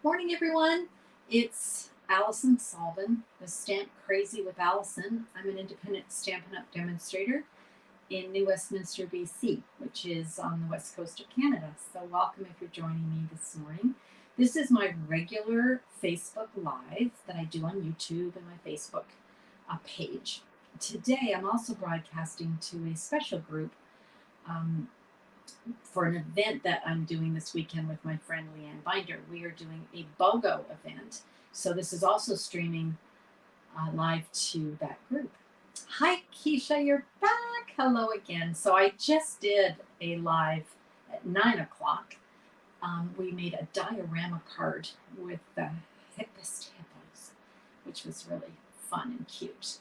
Morning, everyone. It's Alison Salvin, the Stamp Crazy with Alison. I'm an independent Stampin' Up! Demonstrator in New Westminster, BC, which is on the west coast of Canada. So, welcome if you're joining me this morning. This is my regular Facebook Live that I do on YouTube and my Facebook page. Today, I'm also broadcasting to a special group um, for an event that I'm doing this weekend with my friend Leanne Binder. We are doing a BOGO event. So this is also streaming live to that group. Hi, Keisha, you're back. Hello again. So I just did a live at 9 o'clock. We made a diorama card with the hippest hippos, which was really fun and cute.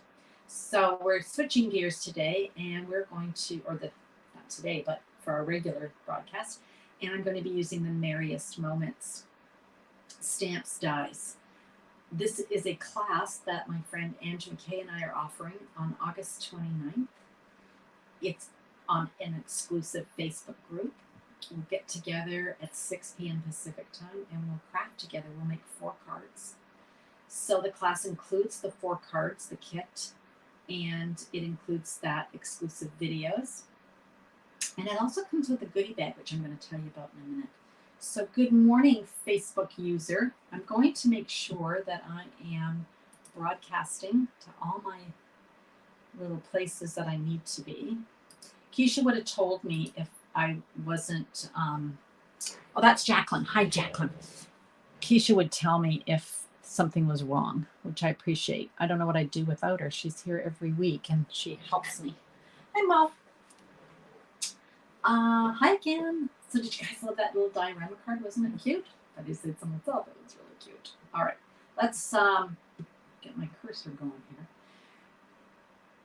So we're switching gears today, and we're going to, not today, but for our regular broadcast, and I'm going to be using the Merriest Moments Stamps Dies. This is a class that my friend Angie McKay and I are offering on August 29th. It's on an exclusive Facebook group. We'll get together at 6 p.m. Pacific time and we'll craft together. We'll make 4 cards. So the class includes the 4 cards, the kit, and it includes that exclusive videos. And it also comes with a goodie bag, which I'm going to tell you about in a minute. So good morning, Facebook user. I'm going to make sure that I am broadcasting to all my little places that I need to be. Keisha would have told me if I wasn't, oh, that's Jacqueline. Hi, Jacqueline. Keisha would tell me if something was wrong, which I appreciate. I don't know what I'd do without her. She's here every week and she helps me. Hi, Mo. Hi again. So did you guys love that little diorama card? Wasn't it cute? I just did some myself. It was really cute. All right, let's get my cursor going here.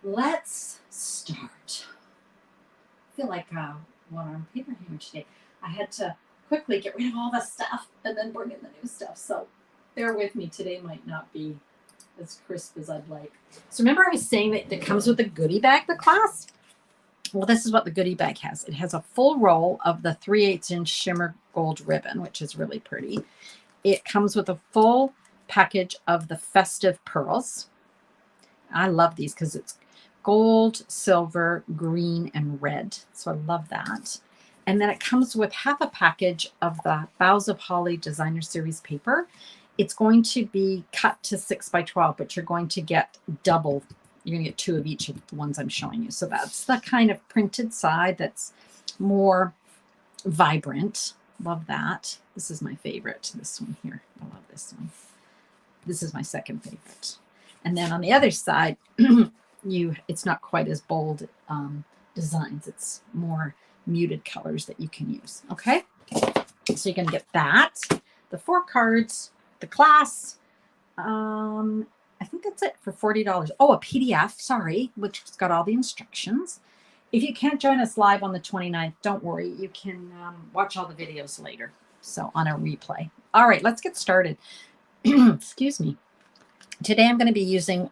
Let's start. I feel like one arm paper hammer today. I had to quickly get rid of all the stuff and then bring in the new stuff. So bear with me. Today might not be as crisp as I'd like. So remember I was saying that it comes with a goodie bag, the class? Well, this is what the goodie bag has. It has a full roll of the 3/8-inch shimmer gold ribbon, which is really pretty. It comes with a full package of the festive pearls. I love these because it's gold, silver, green, and red. So I love that. And then it comes with half a package of the Boughs of Holly Designer Series paper. It's going to be cut to 6x12, but you're going to get double. You're going to get 2 of each of the ones I'm showing you. So that's the kind of printed side that's more vibrant. Love that. This is my favorite, this one here. I love this one. This is my second favorite. And then on the other side, it's not quite as bold designs. It's more muted colors that you can use. Okay? So you're going to get that, the 4 cards, the class, I think that's it for $40. Oh, a PDF, sorry, which has got all the instructions. If you can't join us live on the 29th, don't worry. You can watch all the videos later, so on a replay. All right, let's get started. Excuse me. Today I'm going to be using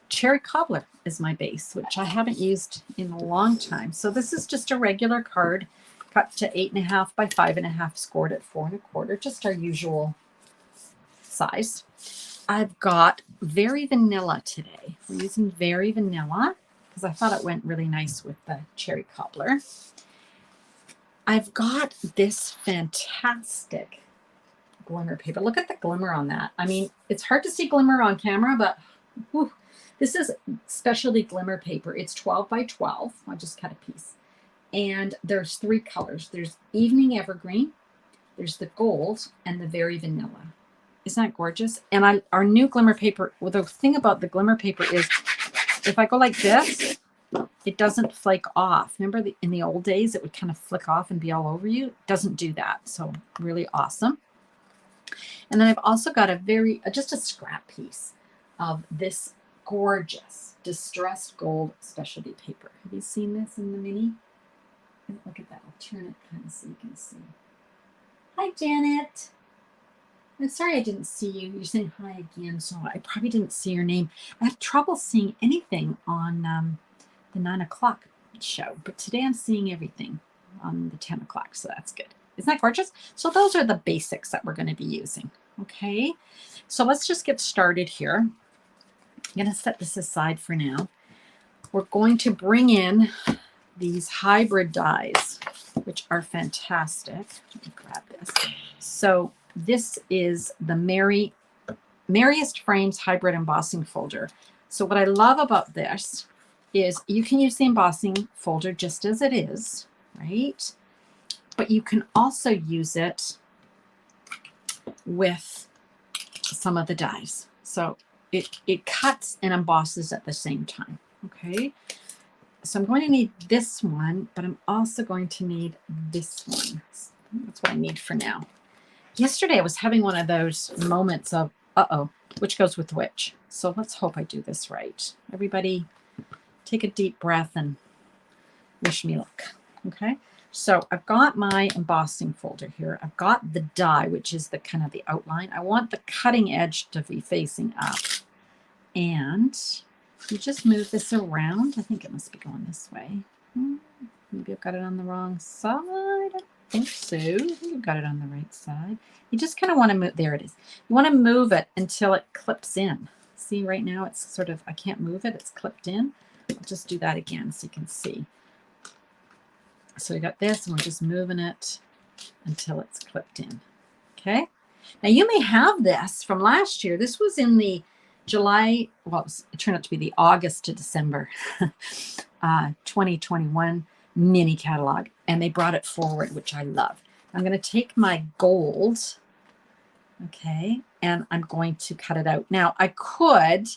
Cherry Cobbler as my base, which I haven't used in a long time. So this is just a regular card cut to 8.5 by 5.5, scored at 4 1/4, just our usual size. I've got Very Vanilla today. We're using Very Vanilla because I thought it went really nice with the Cherry Cobbler. I've got this fantastic glimmer paper. Look at the glimmer on that. I mean, it's hard to see glimmer on camera, but whew, this is specialty glimmer paper. It's 12 by 12. I just cut a piece. And there's 3 colors. There's Evening Evergreen, there's the gold, and the Very Vanilla. Isn't that gorgeous? And our new glimmer paper, well, the thing about the glimmer paper is if I go like this, it doesn't flake off. Remember in the old days, it would kind of flick off and be all over you? It doesn't do that. So really awesome. And then I've also got just a scrap piece of this gorgeous distressed gold specialty paper. Have you seen this in the mini? Look at that. I'll turn it kind of so you can see. Hi, Janet. I'm sorry I didn't see you. You're saying hi again, so I probably didn't see your name. I have trouble seeing anything on the 9 o'clock show, but today I'm seeing everything on the 10 o'clock, so that's good. Isn't that gorgeous? So those are the basics that we're going to be using. Okay, so let's just get started here. I'm going to set this aside for now. We're going to bring in these hybrid dies, which are fantastic. Let me grab this. So this is the Merriest Frames Hybrid Embossing Folder. So what I love about this is you can use the embossing folder just as it is, right? But you can also use it with some of the dies. So it cuts and embosses at the same time, okay? So I'm going to need this one, but I'm also going to need this one. That's what I need for now. Yesterday I was having one of those moments of, uh-oh, which goes with which. So let's hope I do this right. Everybody take a deep breath and wish me luck, okay? So I've got my embossing folder here. I've got the die, which is the kind of the outline. I want the cutting edge to be facing up. And you just move this around. I think it must be going this way. Maybe I've got it on the wrong side. I think so. I think I've got it on the right side. You just kind of want to move. There it is. You want to move it until it clips in. See, right now it's sort of, I can't move it. It's clipped in. I'll just do that again so you can see. So we got this, and we're just moving it until it's clipped in. Okay. Now you may have this from last year. This was in the July, well, it turned out to be the August to December 2021 mini catalog, and they brought it forward, which I love. I'm going to take my gold, okay, and I'm going to cut it out. Now, I could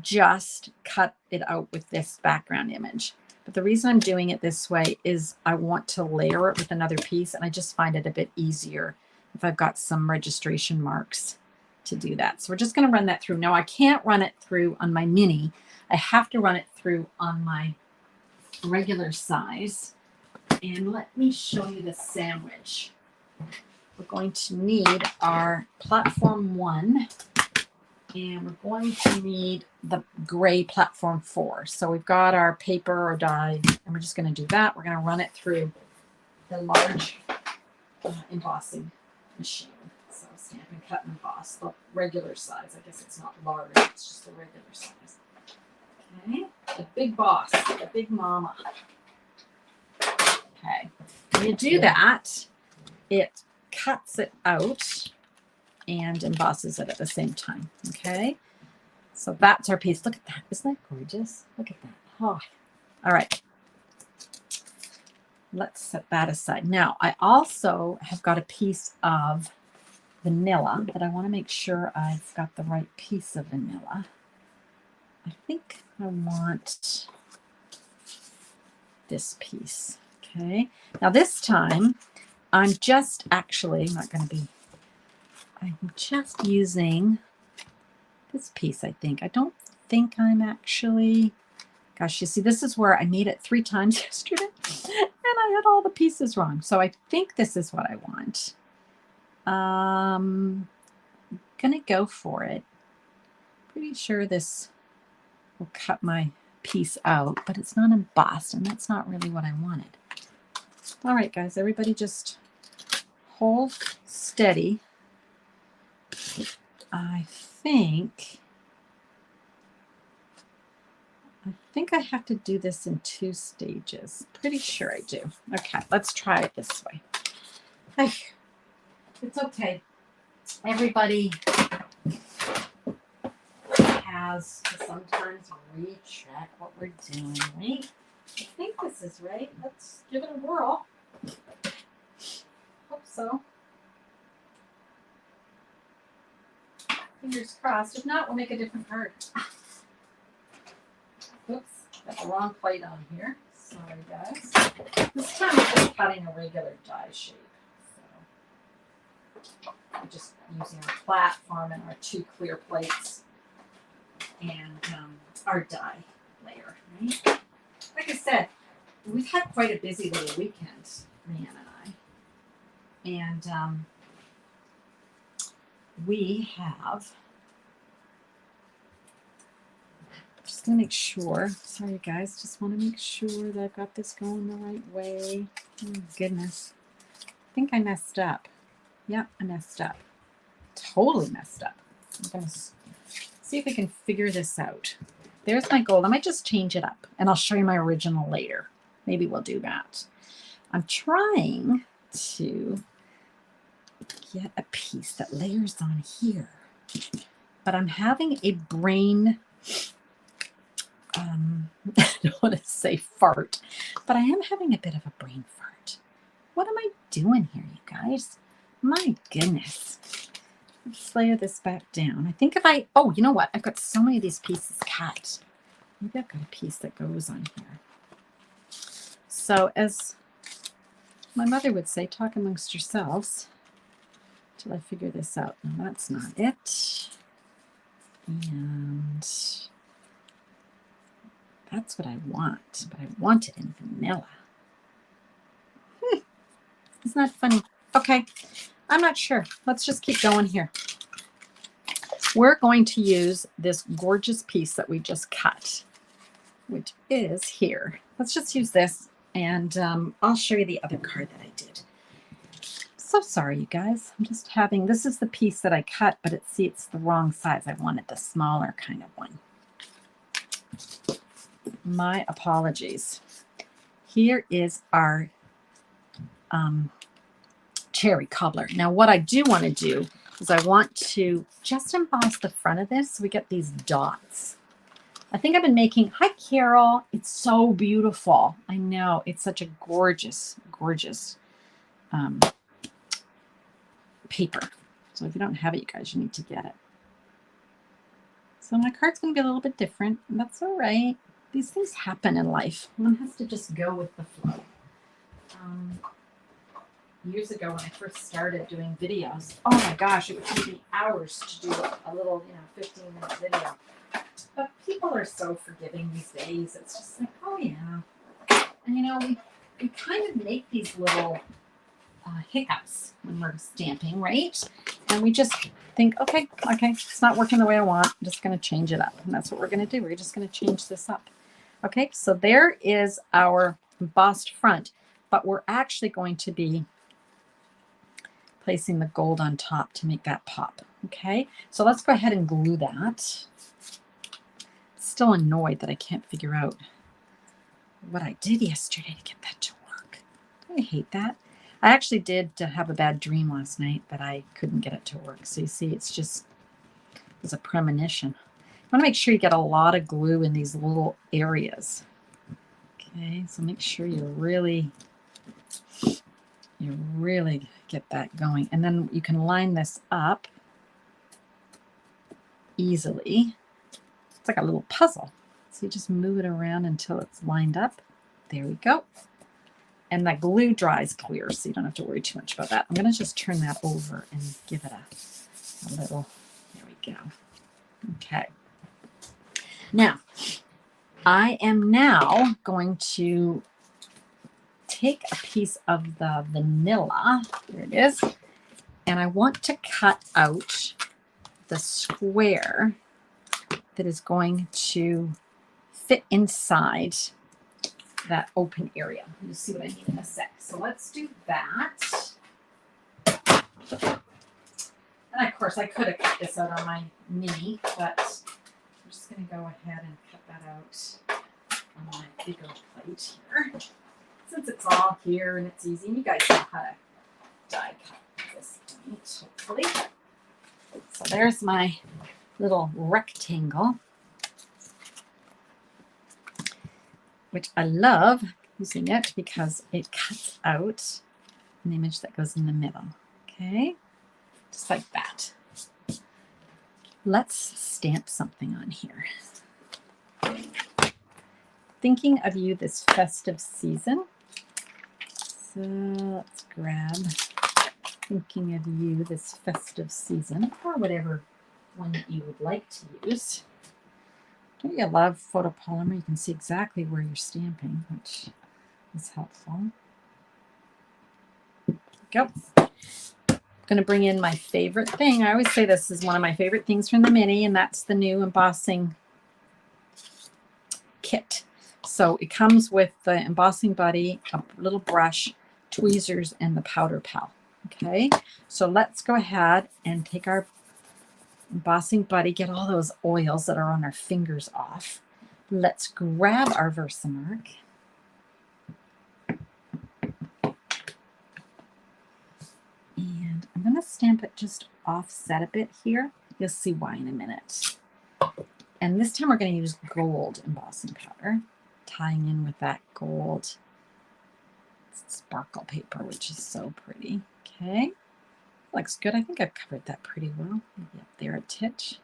just cut it out with this background image, but the reason I'm doing it this way is I want to layer it with another piece, and I just find it a bit easier if I've got some registration marks to do that. So we're just going to run that through. Now, I can't run it through on my mini. I have to run it through on my regular size. And let me show you the sandwich. We're going to need our platform 1, and we're going to need the gray platform 4. So we've got our paper or die, and we're just going to do that. We're going to run it through the large embossing machine. So stamp and cut and emboss, the regular size. I guess it's not large, it's just the regular size. Okay, the big boss, the big mama. Okay, when you do that, it cuts it out and embosses it at the same time. Okay, so that's our piece. Look at that. Isn't that gorgeous? Look at that. Oh. All right. Let's set that aside. Now, I also have got a piece of vanilla, but I want to make sure I've got the right piece of vanilla. I think I want this piece. Okay. Now this time, I'm just actually not going to be, I'm just using this piece, I think. I don't think I'm actually, gosh, you see, this is where I made it 3 times yesterday, and I had all the pieces wrong. So I think this is what I want. Gonna go for it. Pretty sure this will cut my piece out, but it's not embossed, and that's not really what I wanted. All right, guys, everybody just hold steady. I think I have to do this in 2 stages. Pretty sure I do. Okay, let's try it this way. It's okay. Everybody has to sometimes recheck what we're doing, right? I think this is right. Let's give it a whirl. Hope so. Fingers crossed. If not, we'll make a different card. Oops, got the wrong plate on here. Sorry, guys. This time I'm just cutting a regular die shape. So we're just using our platform and our 2 clear plates and our die layer, right? Like I said, we've had quite a busy little weekend, Leanne and I. And we have, just going to make sure, sorry guys, just want to make sure that I've got this going the right way. Oh goodness. I think I messed up. Yeah, I messed up. Totally messed up. I'm going to see if we can figure this out. There's my gold. I might just change it up, and I'll show you my original later. Maybe we'll do that. I'm trying to get a piece that layers on here, but I'm having a brain, I don't want to say fart, but I am having a bit of a brain fart. What am I doing here, you guys? My goodness. Let's layer this back down. I think if I, oh, you know what? I've got so many of these pieces cut. Maybe I've got a piece that goes on here. So as my mother would say, talk amongst yourselves till I figure this out. No, that's not it. And that's what I want, but I want it in vanilla. Isn't that funny? Okay, I'm not sure. Let's just keep going here. We're going to use this gorgeous piece that we just cut, which is here. Let's just use this, and I'll show you the other card that I did. So sorry, you guys. I'm just having, this is the piece that I cut, but it's the wrong size. I wanted the smaller kind of one. My apologies. Here is our cherry cobbler. Now, what I do want to do is I want to just emboss the front of this so we get these dots. I think I've been making, hi Carol, it's so beautiful. I know, it's such a gorgeous, gorgeous paper. So if you don't have it, you guys, you need to get it. So my card's going to be a little bit different, and that's all right. These things happen in life. One has to just go with the flow. Years ago when I first started doing videos, oh my gosh, it would take me hours to do a little, 15-minute video. But people are so forgiving these days. It's just like, oh yeah. And we kind of make these little hiccups when we're stamping, right? And we just think, okay, it's not working the way I want. I'm just going to change it up. And that's what we're going to do. We're just going to change this up. Okay, so there is our embossed front, but we're actually going to be placing the gold on top to make that pop. Okay, so let's go ahead and glue that. Still annoyed that I can't figure out what I did yesterday to get that to work. I hate that. I actually did have a bad dream last night that I couldn't get it to work. So you see, it's a premonition. I want to make sure you get a lot of glue in these little areas. Okay, so make sure you really get that going. And then you can line this up easily. It's like a little puzzle. So you just move it around until it's lined up. There we go. And that glue dries clear, so you don't have to worry too much about that. I'm going to just turn that over and give it a little, there we go. Okay. Now, I am now going to take a piece of the vanilla, there it is, and I want to cut out the square that is going to fit inside that open area. You'll see what I mean in a sec. So let's do that. And of course, I could have cut this out on my mini, but I'm just going to go ahead and cut that out on my bigger plate here. Since it's all here and it's easy, and you guys know how to die cut this point, hopefully. So there's my little rectangle, which I love using it because it cuts out an image that goes in the middle. Okay, just like that. Let's stamp something on here. Thinking of you this festive season. So let's grab Thinking of You this festive season, or whatever one that you would like to use. Don't you love photopolymer? You can see exactly where you're stamping, which is helpful. Go. I'm going to bring in my favorite thing. I always say this is one of my favorite things from the mini, and that's the new embossing kit. So it comes with the embossing buddy, a little brush, tweezers and the powder pal. Okay, so let's go ahead and take our embossing buddy, get all those oils that are on our fingers off. Let's grab our Versamark. And I'm going to stamp it just offset a bit here. You'll see why in a minute. And this time we're going to use gold embossing powder, tying in with that gold sparkle paper, which is so pretty. Okay, looks good. I think I've covered that pretty well. Maybe up there a titch.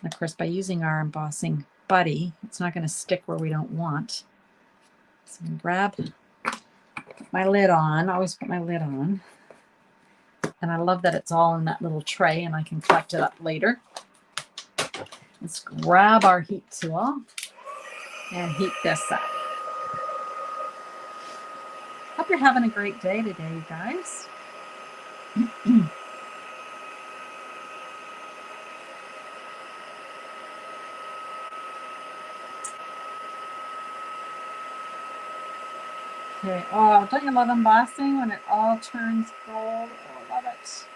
And of course, by using our embossing buddy, it's not going to stick where we don't want. So I'm going to grab my lid on. I always put my lid on. And I love that it's all in that little tray and I can collect it up later. Let's grab our heat tool and heat this up. Hope you're having a great day today, you guys. Okay. Oh, don't you love embossing when it all turns gold? Oh, I love it.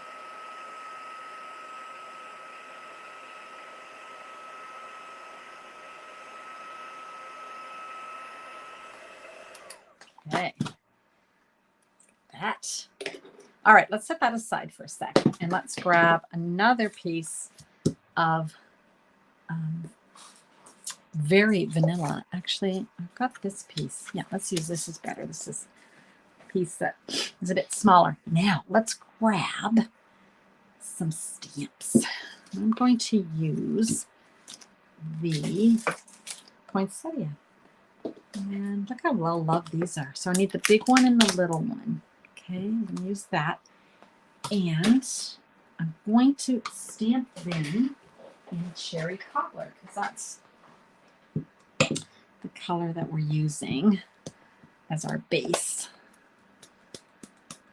Okay. That. All right, let's set that aside for a second and let's grab another piece of very vanilla. Actually, I've got this piece. Yeah, let's use this is better. This is a piece that is a bit smaller. Now, let's grab some stamps. I'm going to use the poinsettia. And look how well loved these are. So I need the big one and the little one. Okay, I'm going to use that. And I'm going to stamp them in cherry cobbler because that's the color that we're using as our base.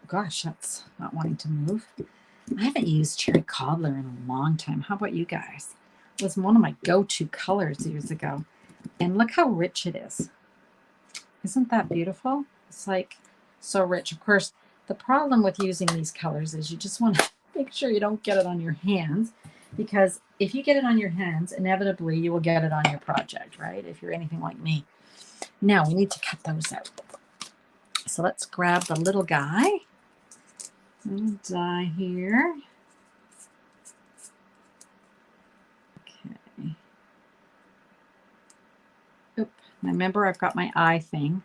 Gosh, that's not wanting to move. I haven't used cherry cobbler in a long time. How about you guys? It was one of my go-to colors years ago. And look how rich it is. Isn't that beautiful? It's like so rich. Of course, the problem with using these colors is you just want to make sure you don't get it on your hands, because if you get it on your hands, inevitably you will get it on your project, right? If you're anything like me. Now we need to cut those out. So let's grab the little guy. Little die here. Okay. Oop. Remember, I've got my eye thing,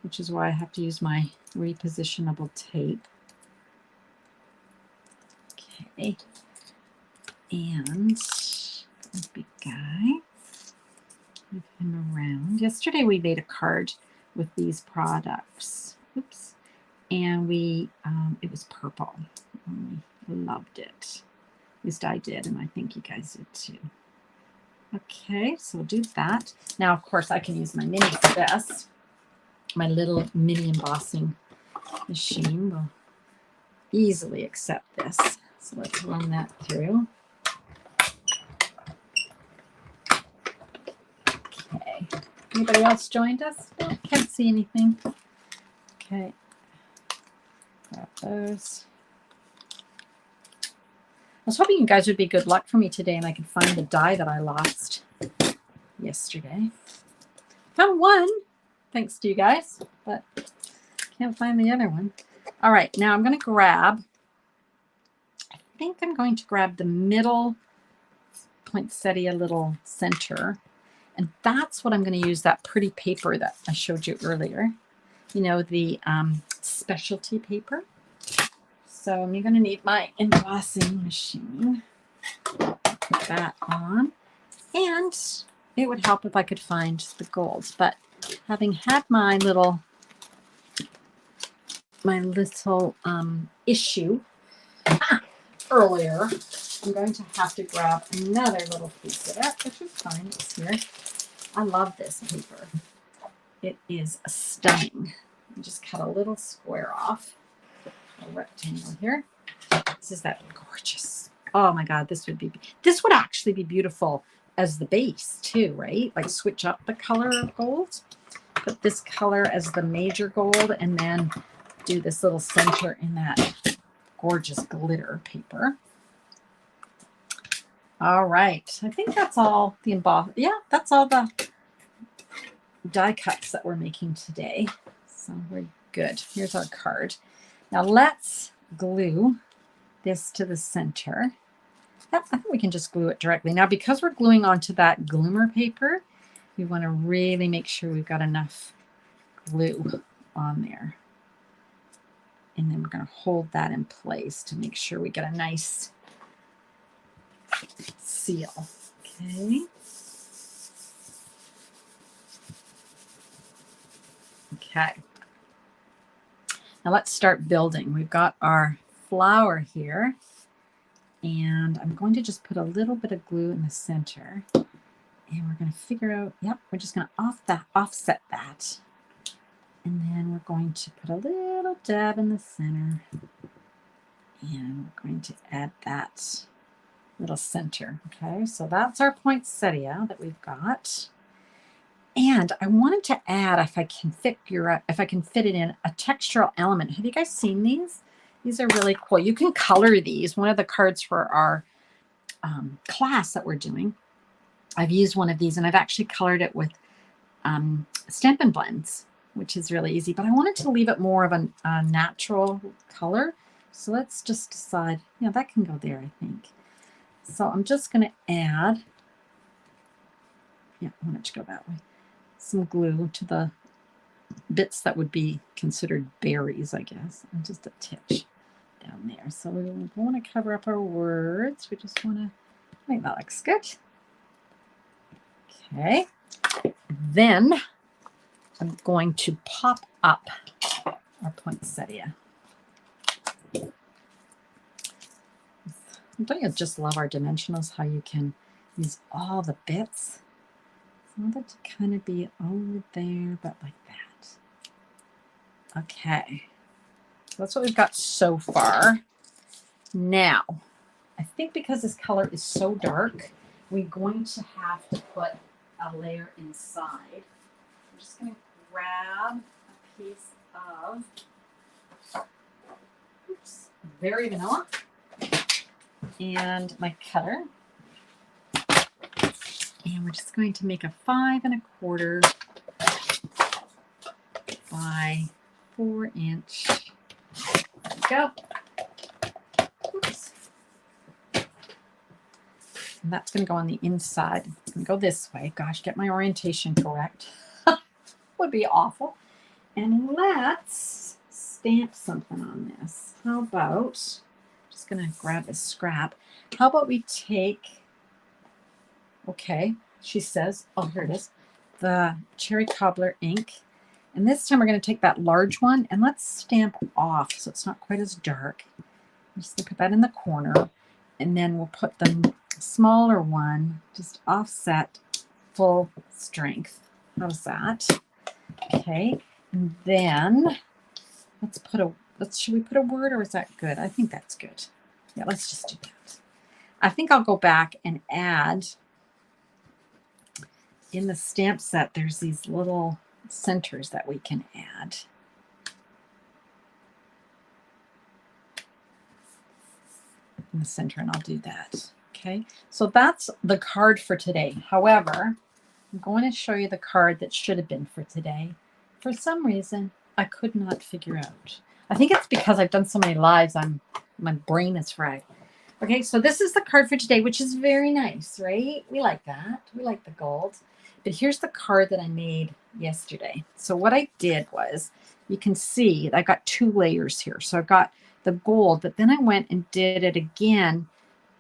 which is why I have to use my repositionable tape. Okay. And the big guy. Move him around. Yesterday we made a card with these products. Oops. And we, it was purple. And we loved it. At least I did, and I think you guys did too. Okay, so we'll do that. Now, of course, I can use my mini for this. My little mini embossing machine will easily accept this. So let's run that through. Okay. Anybody else joined us? No, can't see anything. Okay. Grab those. I was hoping you guys would be good luck for me today and I could find the die that I lost yesterday. Found one, thanks to you guys, but can't find the other one. All right, now I'm going to grab, I think I'm going to grab the middle poinsettia little center. And that's what I'm going to use, that pretty paper that I showed you earlier. You know, the specialty paper. So I'm going to need my embossing machine. Put that on. And it would help if I could find the gold. But having had my little issue earlier, I'm going to have to grab another little piece of it, which is fine. It's here. I love this paper. It is stunning. I just cut a little square off. A rectangle here. This is that gorgeous. Oh my God, this would actually be beautiful as the base too, right? Like switch up the color of gold. put this color as the major gold and then do this little center in that gorgeous glitter paper. All right, I think that's all the emboss. Yeah, that's all the die cuts that we're making today. So we're good. Here's our card. Now let's glue this to the center. Yep, I think we can just glue it directly. Now, because we're gluing onto that glimmer paper, we want to really make sure we've got enough glue on there. And then we're going to hold that in place to make sure we get a nice seal. Okay. Okay. Now let's start building. We've got our flower here, and I'm going to just put a little bit of glue in the center, and we're going to figure out, yep, we're just going to offset that. And then we're going to put a little dab in the center, and we're going to add that little center. Okay, so that's our poinsettia that we've got. And I wanted to add, if I can fit it in, a textural element. Have you guys seen these? These are really cool. You can color these. One of the cards for our class that we're doing, I've used one of these, and I've actually colored it with Stampin' Blends, which is really easy. But I wanted to leave it more of a natural color. So let's just decide, yeah, that can go there, I think. So I'm just going to add, yeah, I want it to go that way, some glue to the bits that would be considered berries, I guess, and just a titch down there. So we want to cover up our words. We just want to, I think that looks good. Okay. Then I'm going to pop up our poinsettia. Don't you just love our dimensionals, how you can use all the bits? I want it to kind of be over there, but like that. Okay. So that's what we've got so far. Now, I think because this color is so dark, we're going to have to put a layer inside. I'm just going to grab a piece of, oops, Very Vanilla and my cutter. And we're just going to make a 5 1/4 by 4 inch. There we go. Oops. And that's going to go on the inside. It's going to go this way. Gosh, get my orientation correct. Would be awful. And let's stamp something on this. How about, just going to grab a scrap. How about we take, okay, she says, oh, here it is, the Cherry Cobbler ink. And this time we're going to take that large one and let's stamp off so it's not quite as dark. I'm just going to put that in the corner, and then we'll put the smaller one just offset full strength. How's that? Okay, and then should we put a word, or is that good? I think that's good. Yeah, let's just do that. I think I'll go back and add, in the stamp set, there's these little centers that we can add. In the center, and I'll do that. Okay, so that's the card for today. However, I'm going to show you the card that should have been for today. For some reason, I could not figure out. I think it's because I've done so many lives, my brain is fried. Okay, so this is the card for today, which is very nice, right? We like that. We like the gold. But here's the card that I made yesterday. So what I did was, you can see I got 2 layers here. So I've got the gold, but then I went and did it again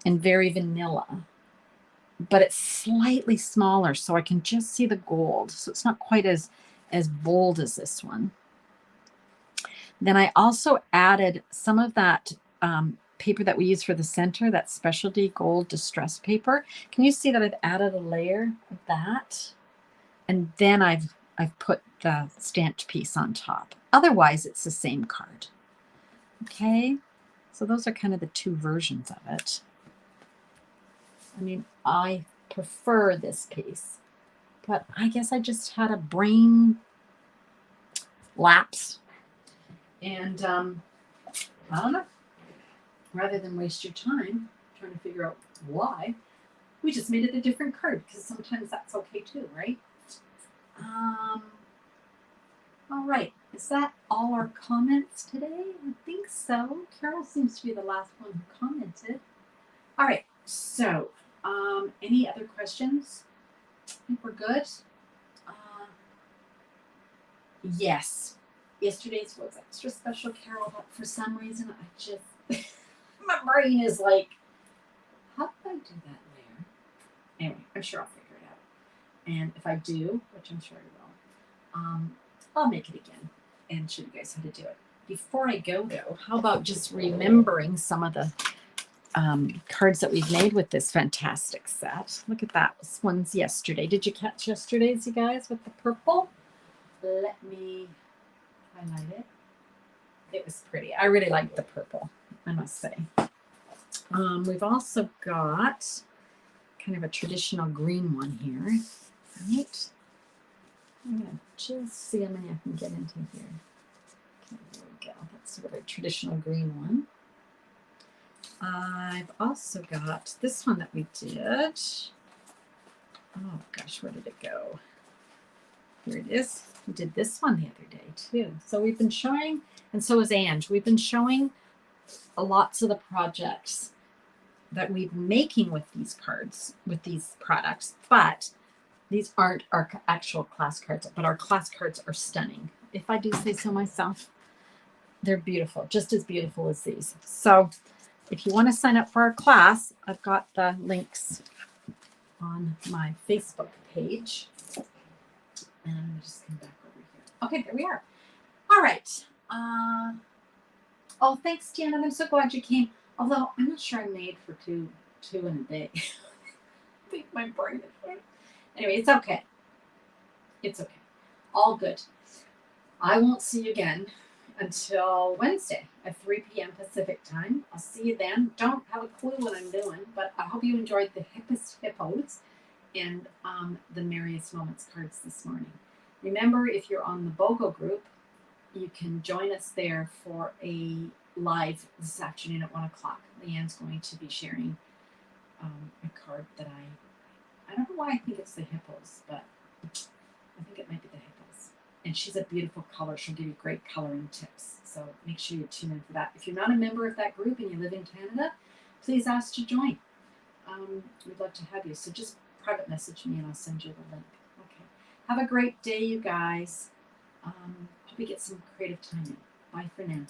in Very Vanilla. But it's slightly smaller, so I can just see the gold. So it's not quite as bold as this one. Then I also added some of that paper that we use for the center, that specialty gold distress paper. Can you see that I've added a layer of that? And then I've put the stamped piece on top. Otherwise, it's the same card. Okay, so those are kind of the 2 versions of it. I mean, I prefer this piece, but I guess I just had a brain lapse. And I don't know. Rather than waste your time trying to figure out why, we just made it a different card because sometimes that's okay too, right? All right. Is that all our comments today? I think so. Carol seems to be the last one who commented. All right. So, any other questions? I think we're good. Yes. Yesterday's was extra special, Carol, but for some reason I just my brain is like, how did I do that later? Anyway, I'm sure I'll figure it out. And if I do, which I'm sure I will, I'll make it again and show you guys how to do it. Before I go though, how about just remembering some of the cards that we've made with this fantastic set. Look at that. This one's yesterday. Did you catch yesterday's, you guys, with the purple? Let me highlight it. It was pretty. I really like the purple, I must say. We've also got kind of a traditional green one here. Right? I'm going to just see how many I can get into here. Okay, there we go. That's sort of a traditional green one. I've also got this one that we did. Oh gosh, where did it go? Here it is. We did this one the other day too. So we've been showing, and so is Ange, we've been showing lots of the projects that we've been making with these cards, with these products, but these aren't our actual class cards, but our class cards are stunning. If I do say so myself, they're beautiful, just as beautiful as these. So if you want to sign up for our class, I've got the links on my Facebook page. And I'm going to just come back over here. Okay, there we are. All right. Oh, thanks, Tiana. I'm so glad you came. Although I'm not sure I made for two in a day. I think my brain is right. Anyway, it's okay. It's okay. All good. I won't see you again until Wednesday at 3 p.m. Pacific time. I'll see you then. Don't have a clue what I'm doing, but I hope you enjoyed the hippest hippos and the Merriest Moments cards this morning. Remember, if you're on the BOGO group, you can join us there for a live this afternoon at 1 o'clock. Leanne's going to be sharing a card that I don't know why I think it's the hippos, but I think it might be the hippos. And she's a beautiful color. She'll give you great coloring tips. So make sure you tune in for that. If you're not a member of that group and you live in Canada, please ask to join. We'd love to have you. So just private message me and I'll send you the link. Okay. Have a great day, you guys. Hope you get some creative time in. Bye for now.